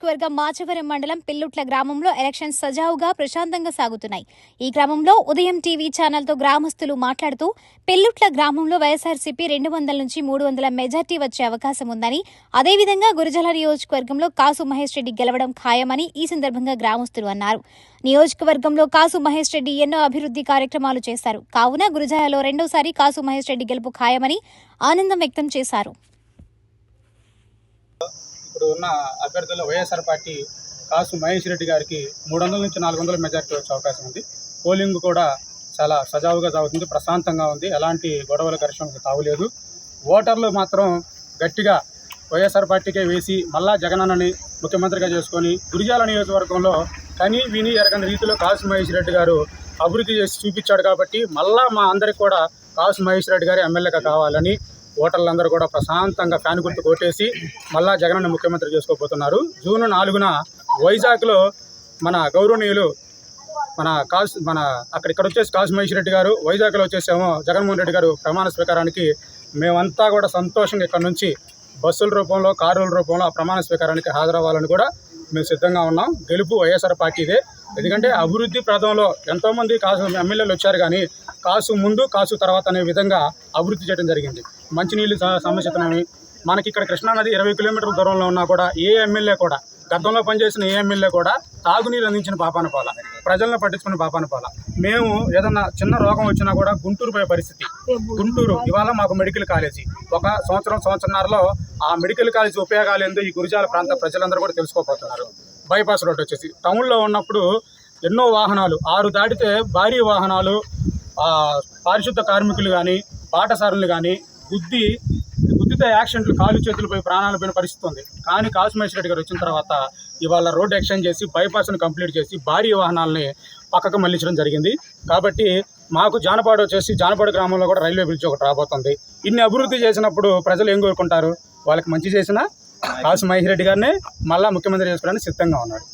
నియోజకవర్గం మాచవరం మండలం పిల్లుట్ల గ్రామంలో ఎలక్షన్స్ సజావుగా ప్రశాంతంగా సాగుతున్నాయి. ఈ క్రమంలో ఉదయం టీవీ ఛానల్తో గ్రామస్తులు మాట్లాడుతూ పిల్లుట్ల గ్రామంలో వైఎస్ఆర్సీపీ 200 నుంచి 300 మెజార్టీ వచ్చే అవకాశం ఉందని, అదేవిధంగా గురజాల నియోజకవర్గంలో కాసు మహేష్ రెడ్డి గెలవడం ఖాయమని ఈ సందర్భంగా గ్రామస్తులు అన్నారు. నియోజకవర్గంలో కాసు మహేష్ రెడ్డి ఎన్నో అభివృద్ధి కార్యక్రమాలు చేశారు. కావున గురజాలలో రెండోసారి కాసు మహేష్ రెడ్డి గెలుపు ఖాయమని ఆనందం వ్యక్తం చేశారు. ఇప్పుడు ఉన్న అభ్యర్థుల్లో వైఎస్ఆర్ పార్టీ కాసు మహేష్ రెడ్డి గారికి 300 నుంచి 400 మెజార్టీ వచ్చే అవకాశం ఉంది. పోలింగ్ కూడా చాలా సజావుగా సాగుతుంది, ప్రశాంతంగా ఉంది, ఎలాంటి గొడవల ఘర్షణకు తావులేదు. ఓటర్లు మాత్రం గట్టిగా వైఎస్ఆర్ పార్టీకే వేసి మళ్ళా జగనన్నని ముఖ్యమంత్రిగా చేసుకొని గురజాల నియోజకవర్గంలో కని విని ఎరగని రీతిలో కాసు మహేష్ రెడ్డి గారు అభివృద్ధి చేసి చూపించాడు. కాబట్టి మళ్ళా మా అందరికి కూడా కాసు మహేష్ రెడ్డి గారి ఎమ్మెల్యేగా కావాలని ఓటర్లందరూ కూడా ప్రశాంతంగా ఫ్యాన్ గుర్తు కొట్టేసి మళ్ళా జగనన్న ముఖ్యమంత్రి చేసుకోబోతున్నారు. జూన్ 4న వైజాగ్లో మన గౌరవనీయులు ఇక్కడ వచ్చేసి కాసు మహేష్ రెడ్డి గారు, వైజాగ్లో వచ్చేసేమో జగన్మోహన్ రెడ్డి గారు ప్రమాణ స్వీకారానికి మేమంతా కూడా సంతోషంగా ఇక్కడ నుంచి బస్సుల రూపంలో, కారుల రూపంలో ఆ ప్రమాణ స్వీకారానికి హాజరవ్వాలని కూడా మేము సిద్ధంగా ఉన్నాం. గెలుపు వైఎస్ఆర్ పార్టీదే. ఎందుకంటే అభివృద్ధి ప్రదంలో ఎంతోమంది కాసు ఎమ్మెల్యేలు వచ్చారు, కానీ కాసు ముందు కాసు తర్వాత అనే విధంగా అభివృద్ధి చేయడం జరిగింది. మంచినీళ్ళు సమస్యతోని మనకి ఇక్కడ కృష్ణానది 20 కిలోమీటర్ల దూరంలో ఉన్నా కూడా ఏ ఎమ్మెల్యే కూడా, గతంలో పనిచేసిన ఏ ఎమ్మెల్యే కూడా తాగునీరు అందించిన పాపాన పోల, ప్రజలను పట్టించుకున్న పాపాన పోల. మేము ఏదన్నా చిన్న రోగం వచ్చినా కూడా గుంటూరు పోయే పరిస్థితి. గుంటూరు ఇవాళ మాకు మెడికల్ కాలేజీ, ఒక సంవత్సరంన్నరలో ఆ మెడికల్ కాలేజీ ఉపయోగాలు ఏందో ఈ గురజాల ప్రాంత ప్రజలందరూ కూడా తెలుసుకోబోతున్నారు. బైపాస్ రోడ్ వచ్చేసి టౌన్లో ఉన్నప్పుడు ఎన్నో వాహనాలు 6 దాటితే భారీ వాహనాలు, పారిశుద్ధ కార్మికులు కానీ, పాఠశాలలు కానీ గుద్దితే యాక్సిడెంట్లు, కాలు చేతులపై ప్రాణాలు పోయిన పరిస్థితి ఉంది. కానీ కాసు మహేష్ రెడ్డి గారు వచ్చిన తర్వాత ఇవాళ రోడ్ ఎక్స్టెండ్ చేసి బైపాస్ను కంప్లీట్ చేసి భారీ వాహనాలని పక్కకు మళ్లించడం జరిగింది. కాబట్టి మాకు జానపాడు గ్రామంలో కూడా రైల్వే బ్రిడ్జ్ ఒకటి రాబోతుంది. ఇన్ని అభివృద్ధి చేసినప్పుడు ప్రజలు ఏం కోరుకుంటారు? వాళ్ళకి మంచి చేసిన కాసు మహేష్ రెడ్డి గారిని మళ్ళా ముఖ్యమంత్రి చేసుకోవడానికి సిద్ధంగా ఉన్నారు.